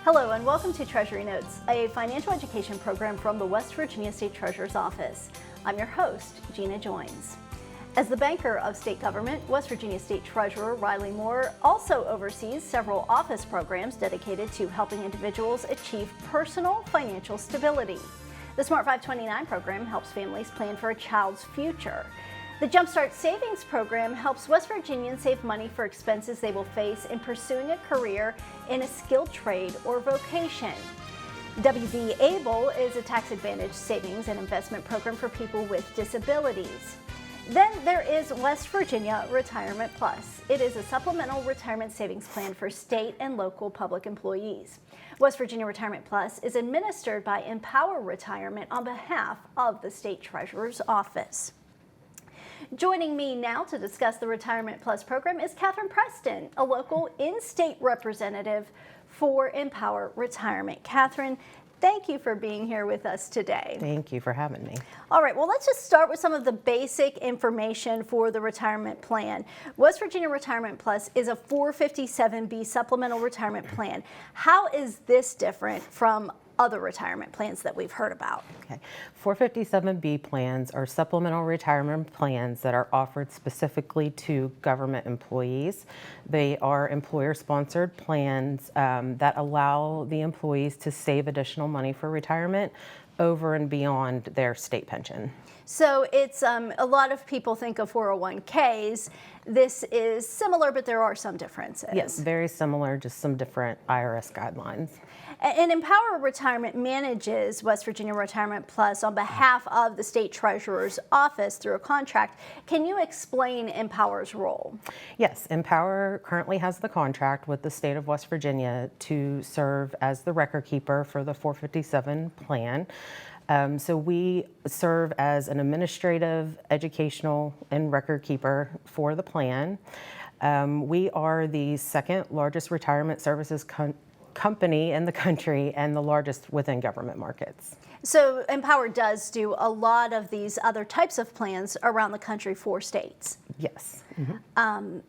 Hello and welcome to Treasury Notes, a financial education program from the West Virginia State Treasurer's Office. I'm your host, Gina Joins. As the banker of state government, West Virginia State Treasurer Riley Moore also oversees several office programs dedicated to helping individuals achieve personal financial stability. The Smart 529 program helps families plan for a child's future. The Jumpstart Savings Program helps West Virginians save money for expenses they will face in pursuing a career in a skilled trade or vocation. WV Able is a tax-advantaged savings and investment program for people with disabilities. Then there is West Virginia Retirement Plus. It is a supplemental retirement savings plan for state and local public employees. West Virginia Retirement Plus is administered by Empower Retirement on behalf of the State Treasurer's Office. Joining me now to discuss the Retirement Plus program is Catherine Preston, a local in-state representative for Empower Retirement. Catherine, thank you for being here with us today. Thank you for having me. All right, well, let's just start with some of the basic information for the retirement plan. West Virginia Retirement Plus is a 457B supplemental retirement plan. How is this different from other retirement plans that we've heard about? Okay. 457B plans are supplemental retirement plans that are offered specifically to government employees. They are employer-sponsored plans that allow the employees to save additional money for retirement over and beyond their state pension. So it's a lot of people think of 401ks. This is similar, but there are some differences. Yes, very similar, just some different IRS guidelines. And Empower Retirement manages West Virginia Retirement Plus on behalf of the State Treasurer's Office through a contract. Can you explain Empower's role? Yes, Empower currently has the contract with the state of West Virginia to serve as the record keeper for the 457 plan. So we serve as an administrative, educational, and record keeper for the plan. We are the second largest retirement services company in the country and the largest within government markets. So Empower does do a lot of these other types of plans around the country for states. Yes. Mm-hmm.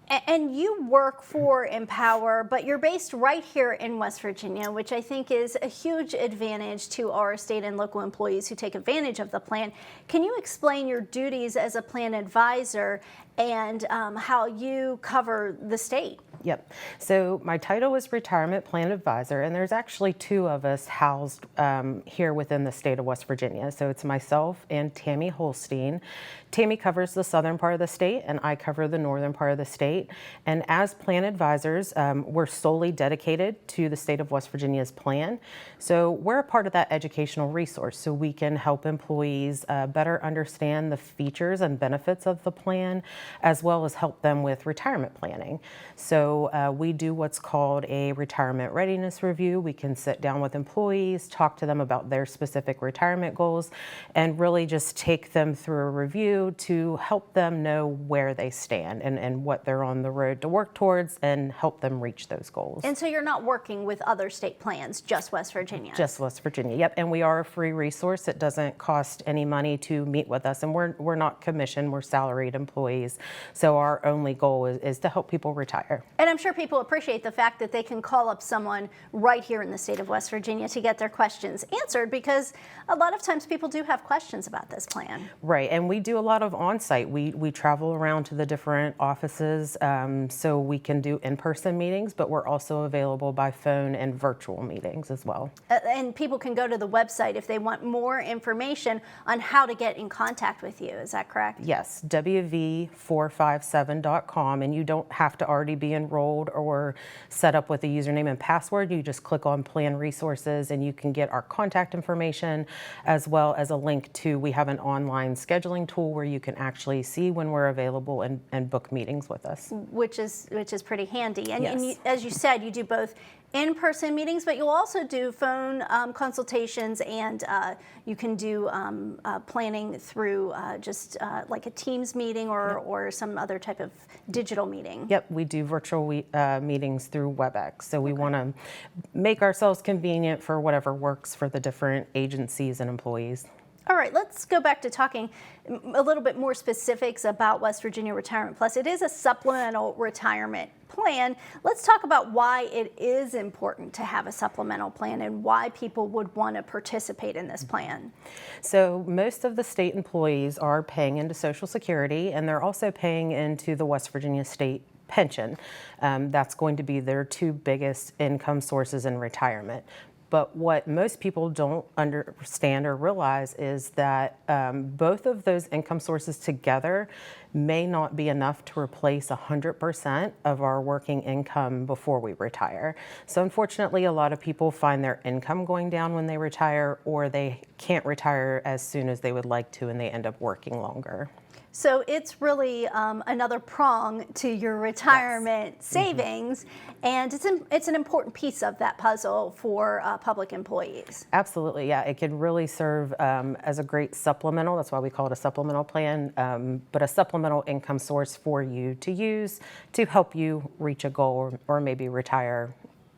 And you work for Empower, but you're based right here in West Virginia, which I think is a huge advantage to our state and local employees who take advantage of the plan. Can you explain your duties as a plan advisor and how you cover the state? Yep. So my title is Retirement Plan Advisor, and there's actually two of us housed here within the state of West Virginia. So it's myself and Tammy Holstein. Tammy covers the southern part of the state, and I cover the northern part of the state. And as plan advisors, we're solely dedicated to the state of West Virginia's plan. So we're a part of that educational resource, so we can help employees better understand the features and benefits of the plan, as well as help them with retirement planning. So we do what's called a retirement readiness review. We can sit down with employees, talk to them about their specific retirement goals, and really just take them through a review to help them know where they stand and what they're on the road to work towards and help them reach those goals. And so you're not working with other state plans, just West Virginia? Just West Virginia, yep. And we are a free resource. It doesn't cost any money to meet with us, and we're not commissioned, we're salaried employees. So our only goal is to help people retire. And I'm sure people appreciate the fact that they can call up someone right here in the state of West Virginia to get their questions answered, because a lot of times people do have questions about this plan. Right, and we do a lot of on-site. We travel around to the different offices, so we can do in-person meetings, but we're also available by phone and virtual meetings as well. And people can go to the website if they want more information on how to get in contact with you. Is that correct? Yes, wv457.com, and you don't have to already be enrolled or set up with a username and password. You just click on Plan Resources and you can get our contact information, as well as a link to, we have an online scheduling tool where you can actually see when we're available and book meetings with us. Which is pretty handy. And, yes. And you, as you said, you do both in-person meetings, but you'll also do phone consultations, and you can do planning through just like a Teams meeting or some other type of digital meeting. Yep, we do virtual meetings through WebEx. So we want to make ourselves convenient for whatever works for the different agencies and employees. All right, let's go back to talking a little bit more specifics about West Virginia Retirement Plus. It is a supplemental retirement plan. Let's talk about why it is important to have a supplemental plan and why people would want to participate in this plan. So most of the state employees are paying into Social Security, and they're also paying into the West Virginia State pension. That's going to be their two biggest income sources in retirement. But what most people don't understand or realize is that both of those income sources together may not be enough to replace 100% of our working income before we retire. So unfortunately, a lot of people find their income going down when they retire, or they can't retire as soon as they would like to, and they end up working longer. So it's really another prong to your retirement savings, and it's an important piece of that puzzle for public employees. Absolutely, yeah. It can really serve as a great supplemental. That's why we call it a supplemental plan, but a supplemental income source for you to use to help you reach a goal or maybe retire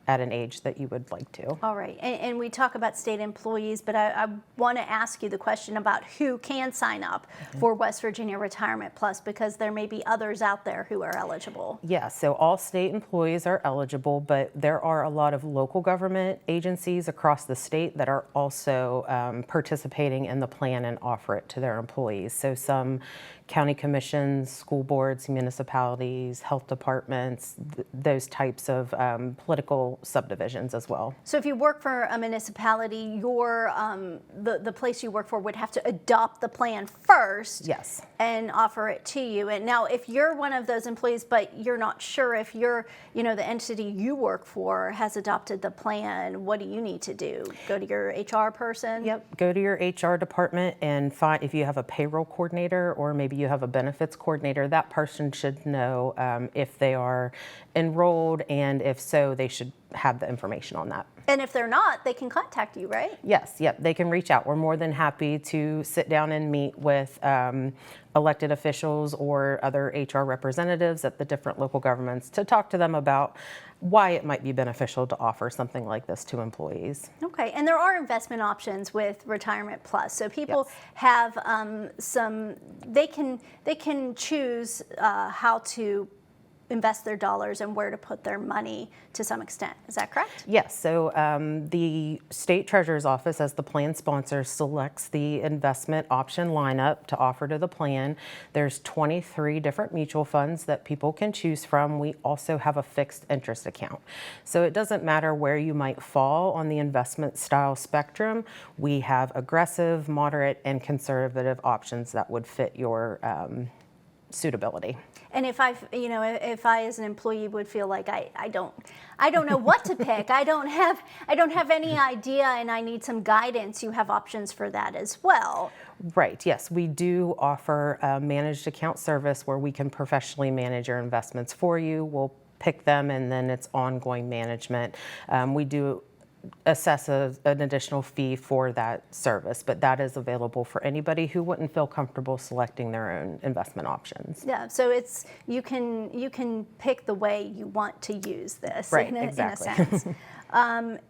at an age that you would like to. All right, and we talk about state employees, but I want to ask you the question about who can sign up for West Virginia Retirement Plus, because there may be others out there who are eligible. Yeah, so all state employees are eligible, but there are a lot of local government agencies across the state that are also participating in the plan and offer it to their employees. So some county commissions, school boards, municipalities, health departments, those types of political subdivisions as well. So if you work for a municipality, your the place you work for would have to adopt the plan first. Yes. And offer it to you. And now if you're one of those employees, but you're not sure if the entity you work for has adopted the plan, what do you need to do? Go to your HR person? Yep, go to your HR department and find, if you have a payroll coordinator or maybe you have a benefits coordinator, that person should know if they are enrolled, and if so, they should have the information on that. And if they're not, they can contact you, right? Yes, yep, they can reach out. We're more than happy to sit down and meet with elected officials or other HR representatives at the different local governments to talk to them about why it might be beneficial to offer something like this to employees. Okay, and there are investment options with Retirement Plus. So people have they can choose how to invest their dollars and where to put their money to some extent. Is that correct? Yes. So the state treasurer's office, as the plan sponsor, selects the investment option lineup to offer to the plan. There's 23 different mutual funds that people can choose from. We also have a fixed interest account. So it doesn't matter where you might fall on the investment style spectrum. We have aggressive, moderate, and conservative options that would fit your suitability. And if I as an employee would feel like I don't know what to pick, I don't have any idea, and I need some guidance, you have options for that as well. Right, yes, we do offer a managed account service where we can professionally manage your investments for you. We'll pick them, and then it's ongoing management. We do assess an additional fee for that service, but that is available for anybody who wouldn't feel comfortable selecting their own investment options. Yeah, so it's you can pick the way you want to use this, right, exactly. In a sense.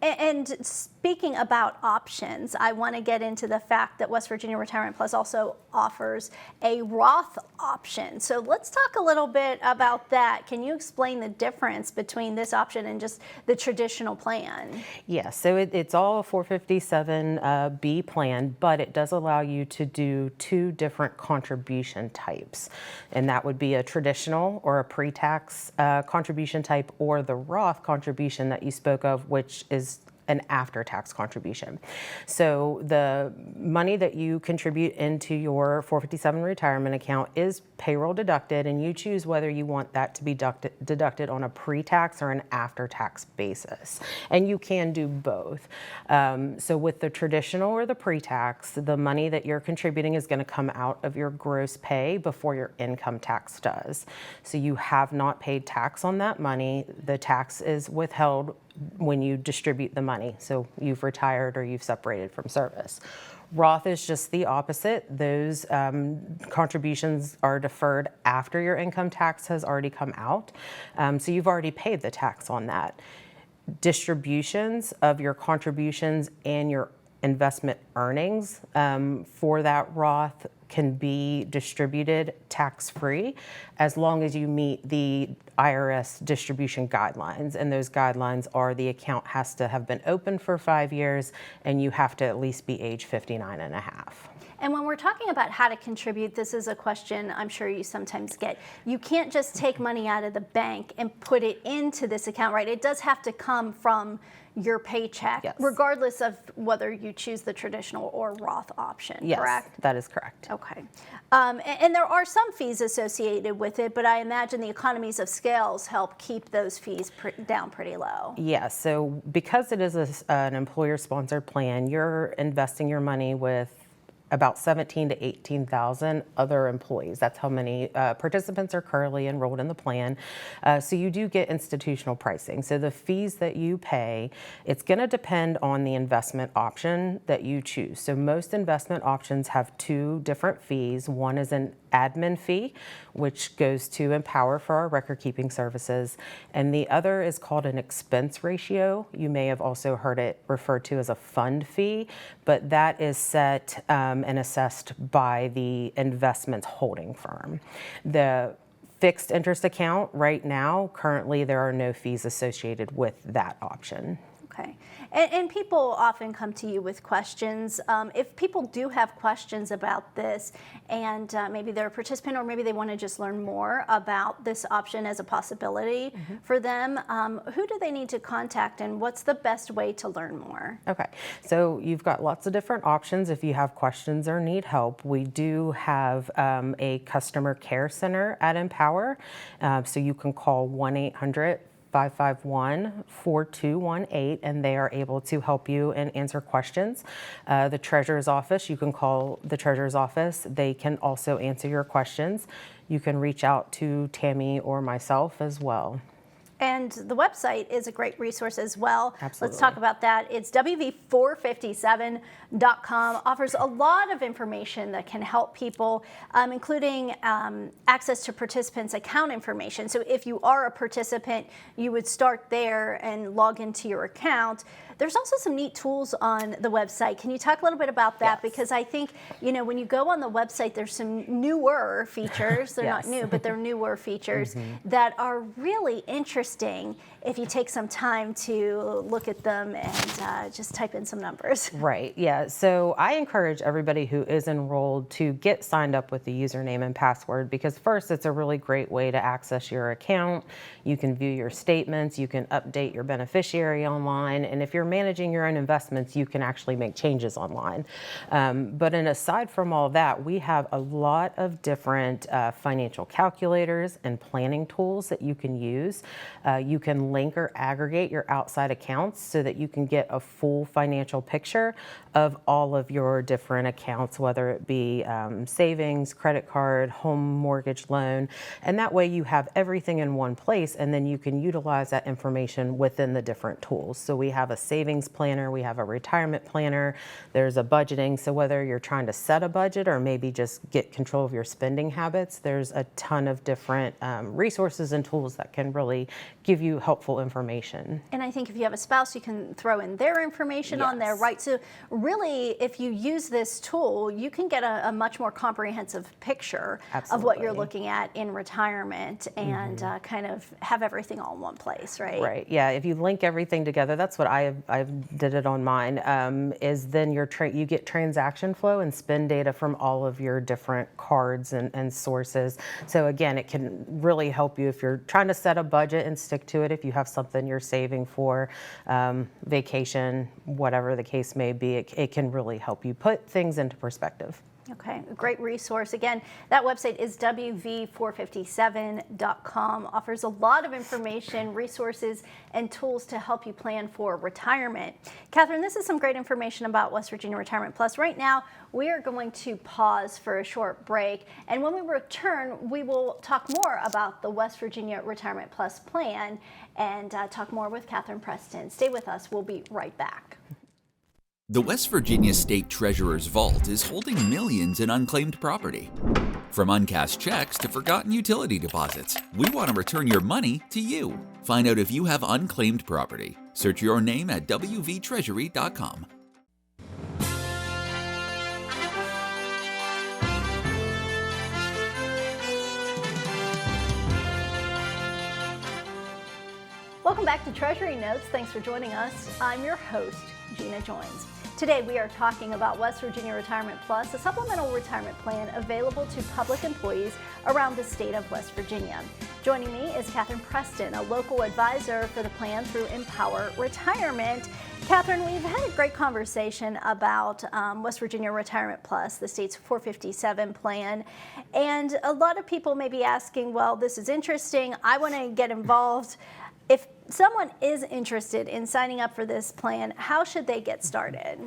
And speaking about options, I want to get into the fact that West Virginia Retirement Plus also offers a Roth option. So let's talk a little bit about that. Can you explain the difference between this option and just the traditional plan? Yes, so it's all a 457B plan, but it does allow you to do two different contribution types. And that would be a traditional or a pre-tax contribution type, or the Roth contribution that you spoke of, which is an after-tax contribution. So the money that you contribute into your 457 retirement account is payroll deducted, and you choose whether you want that to be deducted on a pre-tax or an after-tax basis. And you can do both. So with the traditional or the pre-tax, the money that you're contributing is going to come out of your gross pay before your income tax does. So you have not paid tax on that money. The tax is withheld when you distribute the money. So you've retired or you've separated from service. Roth is just the opposite. Those contributions are deferred after your income tax has already come out. So you've already paid the tax on that. Distributions of your contributions and your investment earnings for that Roth can be distributed tax-free as long as you meet the IRS distribution guidelines. And those guidelines are the account has to have been open for 5 years and you have to at least be age 59 and a half. And when we're talking about how to contribute, this is a question I'm sure you sometimes get. You can't just take money out of the bank and put it into this account, right? It does have to come from your paycheck, yes, regardless of whether you choose the traditional or Roth option, yes, correct? That is correct. Okay. And there are some fees associated with it, but I imagine the economies of scales help keep those fees down pretty low. Yes, so because it is an employer-sponsored plan, you're investing your money with about 17 to 18,000 other employees. That's how many participants are currently enrolled in the plan. So you do get institutional pricing. So the fees that you pay, it's going to depend on the investment option that you choose. So most investment options have two different fees. One is an admin fee, which goes to Empower for our record keeping services. And the other is called an expense ratio. You may have also heard it referred to as a fund fee, but that is set and assessed by the investment holding firm. The fixed interest account right now, currently there are no fees associated with that option. Okay. And people often come to you with questions. If people do have questions about this and maybe they're a participant or maybe they want to just learn more about this option as a possibility for them, who do they need to contact and what's the best way to learn more? Okay, so you've got lots of different options if you have questions or need help. We do have a customer care center at Empower, so you can call 1-800-551-4218 and they are able to help you and answer questions. The treasurer's office, you can call the treasurer's office. They can also answer your questions. You can reach out to Tammy or myself as well. And the website is a great resource as well. Absolutely. Let's talk about that. It's wv457.com. Offers a lot of information that can help people, including access to participants' account information. So if you are a participant, you would start there and log into your account. There's also some neat tools on the website. Can you talk a little bit about that? Yes. Because I think, you know, when you go on the website, there's some newer features. They're Yes. not new, but they're newer features that are really interesting if you take some time to look at them and just type in some numbers. Right, yeah. So I encourage everybody who is enrolled to get signed up with the username and password because first, it's a really great way to access your account. You can view your statements, you can update your beneficiary online, and if you're managing your own investments, you can actually make changes online. But aside from all that, we have a lot of different financial calculators and planning tools that you can use. You can link or aggregate your outside accounts so that you can get a full financial picture of all of your different accounts, whether it be savings, credit card, home mortgage loan, and that way you have everything in one place and then you can utilize that information within the different tools. So we have a savings planner, we have a retirement planner, there's a budgeting, so whether you're trying to set a budget or maybe just get control of your spending habits, there's a ton of different resources and tools that can really give you helpful information. And I think if you have a spouse, you can throw in their information on there, Yes. right? So really, if you use this tool, you can get a much more comprehensive picture of what you're Absolutely. looking at in retirement and kind of have everything all in one place, right? Right. Yeah. If you link everything together, that's what I've did it on mine. Is then you get transaction flow and spend data from all of your different cards and sources. So again, it can really help you if you're trying to set a budget and stick to it. If you have something you're saving for, vacation, whatever the case may be, it can really help you put things into perspective. Okay, a great resource. Again, that website is wv457.com. Offers a lot of information, resources, and tools to help you plan for retirement. Catherine, this is some great information about West Virginia Retirement Plus. Right now, we are going to pause for a short break, and when we return, we will talk more about the West Virginia Retirement Plus plan and talk more with Catherine Preston. Stay with us. We'll be right back. The West Virginia State Treasurer's Vault is holding millions in unclaimed property. From uncashed checks to forgotten utility deposits, we want to return your money to you. Find out if you have unclaimed property. Search your name at wvtreasury.com. Welcome back to Treasury Notes. Thanks for joining us. I'm your host, Gina Joins. Today we are talking about West Virginia Retirement Plus, a supplemental retirement plan available to public employees around the state of West Virginia. Joining me is Catherine Preston, a local advisor for the plan through Empower Retirement. Catherine, we've had a great conversation about West Virginia Retirement Plus, the state's 457 plan. And a lot of people may be asking, well, this is interesting. I want to get involved. If someone is interested in signing up for this plan, how should they get started?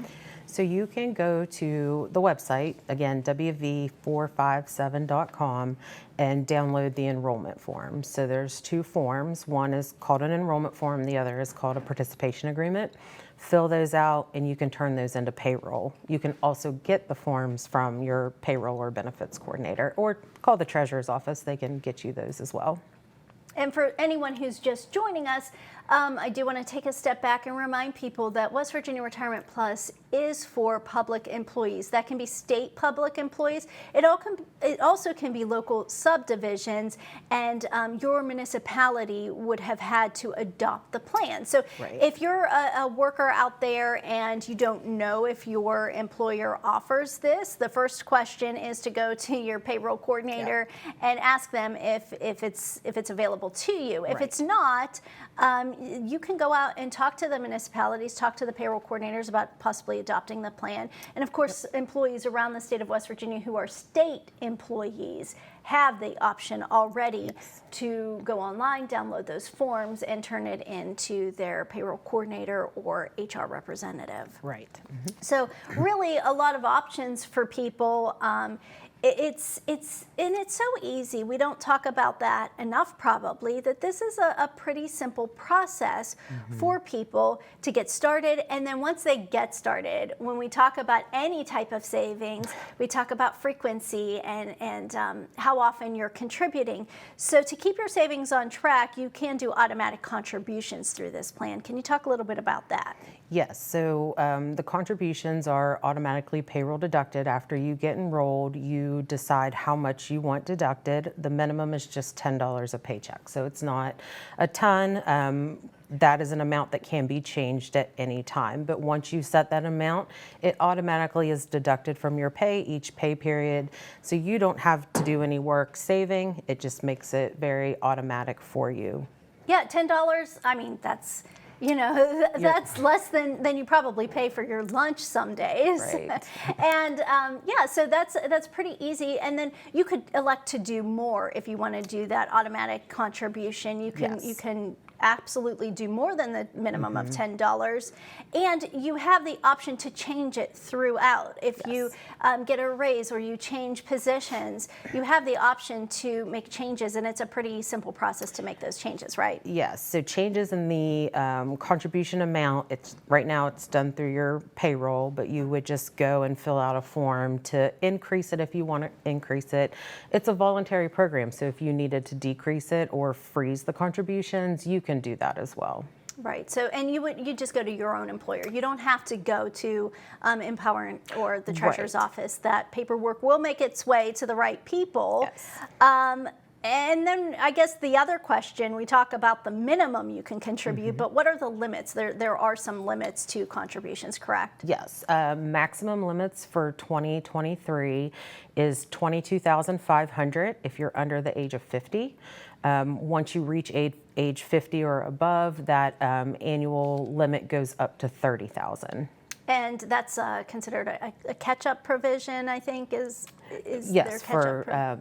So you can go to the website, again, wv457.com, and download the enrollment form. So there's two forms. One is called an enrollment form, the other is called a participation agreement. Fill those out and you can turn those into payroll. You can also get the forms from your payroll or benefits coordinator, or call the treasurer's office, they can get you those as well. And for anyone who's just joining us, I do want to take a step back and remind people that West Virginia Retirement Plus is for public employees. That can be state public employees. It also can be local subdivisions, and your municipality would have had to adopt the plan. So if you're a worker out there and you don't know if your employer offers this, the first question is to go to your payroll coordinator and ask them if it's available to you. If it's not, you can go out and talk to the municipalities, talk to the payroll coordinators about possibly adopting the plan. And of course, employees around the state of West Virginia who are state employees have the option already to go online, download those forms, and turn it into their payroll coordinator or HR representative. Right. Mm-hmm. So really a lot of options for people. It's so easy. We don't talk about that enough, probably, that this is a pretty simple process for people to get started. And then once they get started, when we talk about any type of savings, we talk about frequency and how often you're contributing. So to keep your savings on track, you can do automatic contributions through this plan. Can you talk a little bit about that? Yes, so the contributions are automatically payroll deducted. After you get enrolled, you decide how much you want deducted. The minimum is just $10 a paycheck, so it's not a ton. That is an amount that can be changed at any time, but once you set that amount, it automatically is deducted from your pay each pay period, so you don't have to do any work saving. It just makes it very automatic for you. Yeah, $10, I mean, that's... that's less than you probably pay for your lunch some days. Right. And so that's pretty easy. And then you could elect to do more if you want to do that automatic contribution. You can absolutely do more than the minimum of $10, and you have the option to change it throughout. If you get a raise or you change positions, you have the option to make changes, and it's a pretty simple process to make those changes, right? Yes, so changes in the contribution amount, right now it's done through your payroll, but you would just go and fill out a form to increase it if you want to increase it. It's a voluntary program, so if you needed to decrease it or freeze the contributions, you can do that as well. Right. So, and you just go to your own employer. You don't have to go to Empower or the treasurer's office. That paperwork will make its way to the right people. Yes. And then I guess the other question, we talk about the minimum you can contribute, but what are the limits? There are some limits to contributions, correct? Yes. Maximum limits for 2023 is $22,500 if you're under the age of 50. Once you reach age 50 or above, that annual limit goes up to $30,000. And that's considered a catch-up provision, I think, is yes,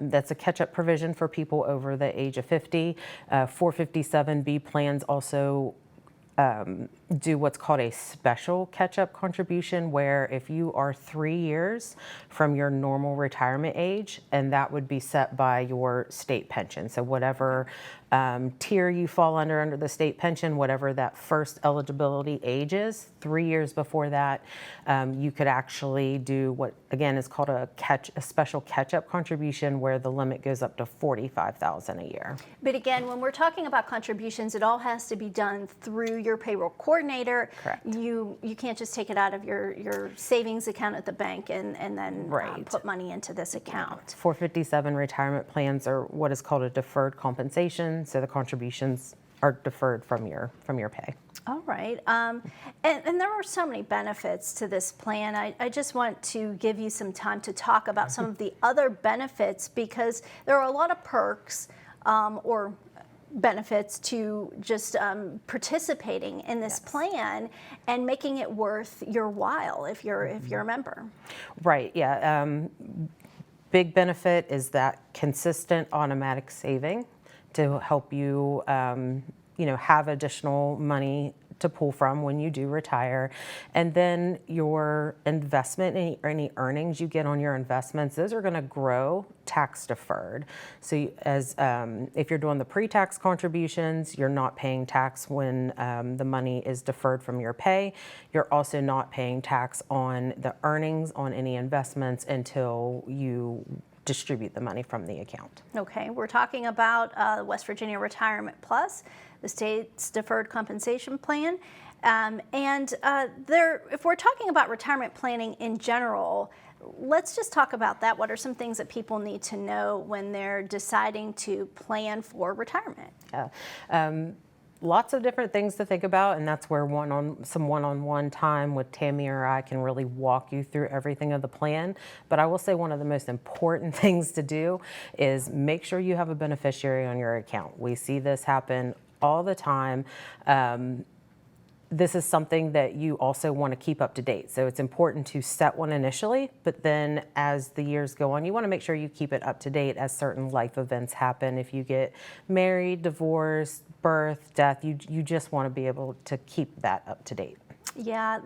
that's a catch-up provision for people over the age of 50. 457B plans also do what's called a special catch-up contribution, where if you are 3 years from your normal retirement age, and that would be set by your state pension. So whatever tier you fall under the state pension, whatever that first eligibility age is, 3 years before that, you could actually do what again is called a special catch-up contribution, where the limit goes up to $45,000 a year. But again, when we're talking about contributions, it all has to be done through your payroll coordinator. Correct. You can't just take it out of your savings account at the bank and then put money into this account. 457 retirement plans are what is called a deferred compensation, so the contributions are deferred from your pay. All right. And there are so many benefits to this plan. I just want to give you some time to talk about some of the other benefits, because there are a lot of perks or benefits to just participating in this plan and making it worth your while if you're a member. Right. Yeah. Big benefit is that consistent automatic saving to help you, have additional money to pull from when you do retire. And then your investment, any earnings you get on your investments, those are going to grow tax deferred. So if you're doing the pre-tax contributions, you're not paying tax when the money is deferred from your pay. You're also not paying tax on the earnings on any investments until you distribute the money from the account. Okay, we're talking about West Virginia Retirement Plus, the state's deferred compensation plan. If we're talking about retirement planning in general, let's just talk about that. What are some things that people need to know when they're deciding to plan for retirement? Lots of different things to think about, and that's where some one-on-one time with Tammy or I can really walk you through everything of the plan. But I will say one of the most important things to do is make sure you have a beneficiary on your account. We see this happen all the time. This is something that you also want to keep up to date. So it's important to set one initially, but then as the years go on, you want to make sure you keep it up to date as certain life events happen. If you get married, divorced, birth, death, you just want to be able to keep that up to date. Yeah,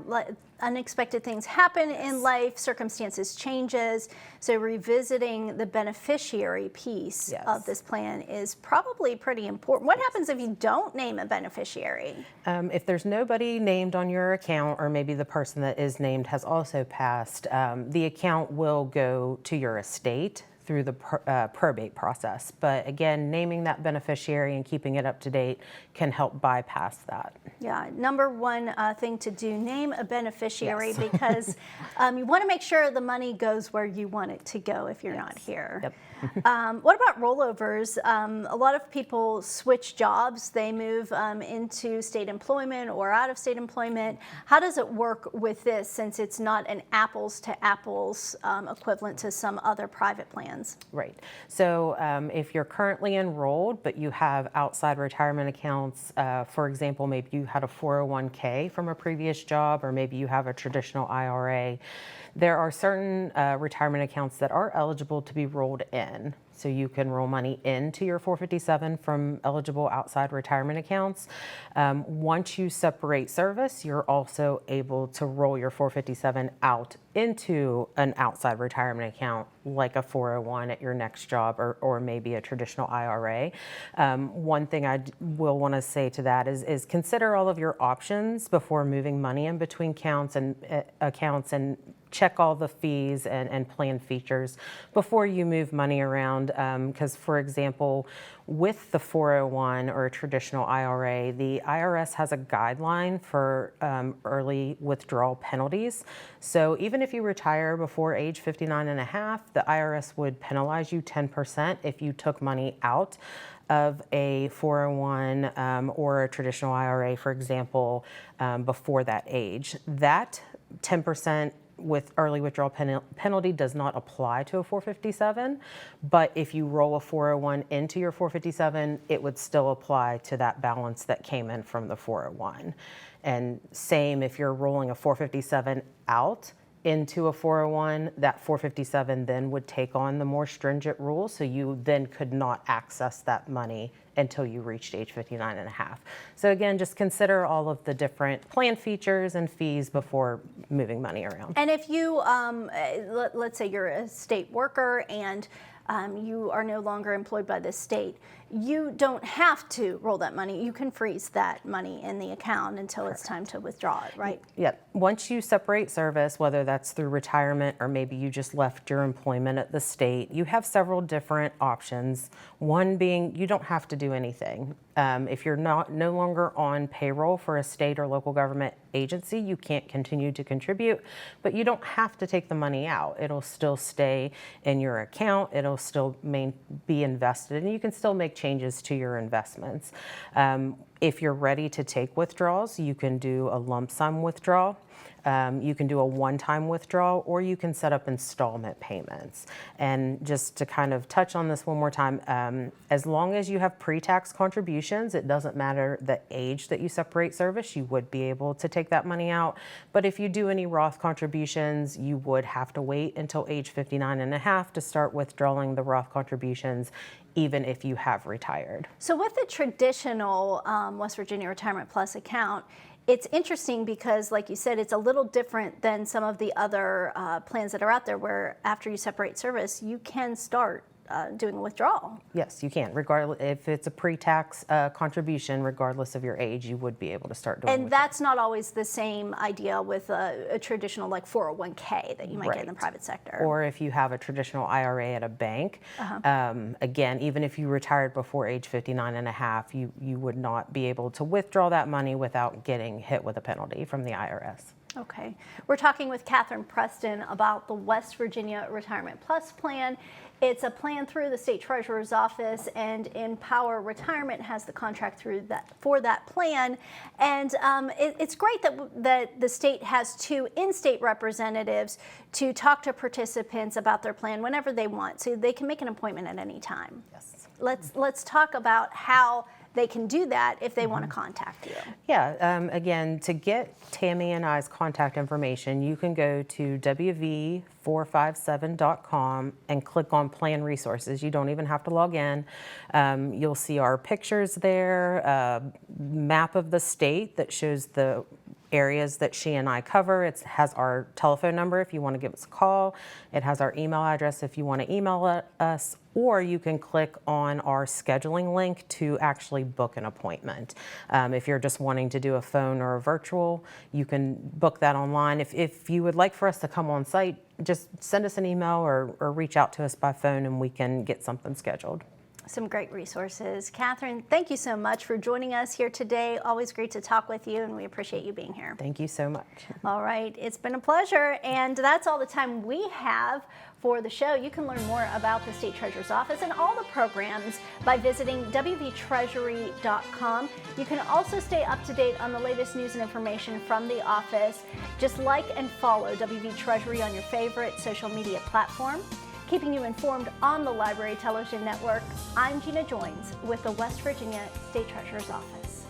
unexpected things happen in life, circumstances changes. So revisiting the beneficiary piece of this plan is probably pretty important. What happens if you don't name a beneficiary? If there's nobody named on your account, or maybe the person that is named has also passed, the account will go to your estate through the probate process. But again, naming that beneficiary and keeping it up to date can help bypass that. Yeah, number one thing to do, name a beneficiary because you want to make sure the money goes where you want it to go if you're not here. Yep. What about rollovers? A lot of people switch jobs. They move into state employment or out of state employment. How does it work with this, since it's not an apples to apples equivalent to some other private plans? Right. So if you're currently enrolled, but you have outside retirement accounts, for example, maybe you had a 401k from a previous job, or maybe you have a traditional IRA, there are certain retirement accounts that are eligible to be rolled in. So you can roll money into your 457 from eligible outside retirement accounts. Once you separate service, you're also able to roll your 457 out into an outside retirement account, like a 401 at your next job, or maybe a traditional IRA. One thing I will want to say to that is consider all of your options before moving money in between accounts and check all the fees and plan features before you move money around. Because, for example, with the 401 or a traditional IRA, the IRS has a guideline for early withdrawal penalties. So even if you retire before age 59 and a half, the IRS would penalize you 10% if you took money out of a 401 or a traditional IRA, for example, before that age. That 10% with early withdrawal penalty does not apply to a 457, but if you roll a 401 into your 457, it would still apply to that balance that came in from the 401. And same if you're rolling a 457 out into a 401, that 457 then would take on the more stringent rules, so you then could not access that money until you reached age 59 and a half. So again, just consider all of the different plan features and fees before moving money around. And if you, let's say you're a state worker and you are no longer employed by the state, you don't have to roll that money. You can freeze that money in the account until it's time to withdraw it, right? Yeah. Once you separate service, whether that's through retirement or maybe you just left your employment at the state, you have several different options. One being you don't have to do anything. If you're no longer on payroll for a state or local government agency, you can't continue to contribute, but you don't have to take the money out. It'll still stay in your account. It'll still be invested, and you can still make changes to your investments. If you're ready to take withdrawals, you can do a lump sum withdrawal. You can do a one-time withdrawal, or you can set up installment payments. And just to kind of touch on this one more time, as long as you have pre-tax contributions, it doesn't matter the age that you separate service, you would be able to take that money out. But if you do any Roth contributions, you would have to wait until age 59 and a half to start withdrawing the Roth contributions, even if you have retired. So with the traditional West Virginia Retirement Plus account, it's interesting because, like you said, it's a little different than some of the other plans that are out there where after you separate service, you can start doing a withdrawal. Yes, you can. Regardless, if it's a pre-tax contribution, regardless of your age, you would be able to start doing. And that's not always the same idea with a traditional like 401k that you might get in the private sector. Or if you have a traditional IRA at a bank, again, even if you retired before age 59 and a half, you would not be able to withdraw that money without getting hit with a penalty from the IRS. Okay. We're talking with Catherine Preston about the West Virginia Retirement Plus plan. It's a plan through the State Treasurer's Office, and Empower Retirement has the contract for that plan. And it's great that the state has 2 in-state representatives to talk to participants about their plan whenever they want, so they can make an appointment at any time. Yes. Let's talk about how they can do that if they want to contact you. Yeah, again, to get Tammy and I's contact information, you can go to wv457.com and click on Plan Resources. You don't even have to log in. You'll see our pictures there, a map of the state that shows the areas that she and I cover. It has our telephone number if you want to give us a call. It has our email address if you want to email us, or you can click on our scheduling link to actually book an appointment. If you're just wanting to do a phone or a virtual, you can book that online. If you would like for us to come on site, just send us an email or reach out to us by phone and we can get something scheduled. Some great resources. Catherine, thank you so much for joining us here today. Always great to talk with you, and we appreciate you being here. Thank you so much. All right, it's been a pleasure, and that's all the time we have for the show. You can learn more about the State Treasurer's Office and all the programs by visiting wvtreasury.com. You can also stay up to date on the latest news and information from the office. Just like and follow WV Treasury on your favorite social media platform. Keeping you informed on the Library Television Network, I'm Gina Joins with the West Virginia State Treasurer's Office.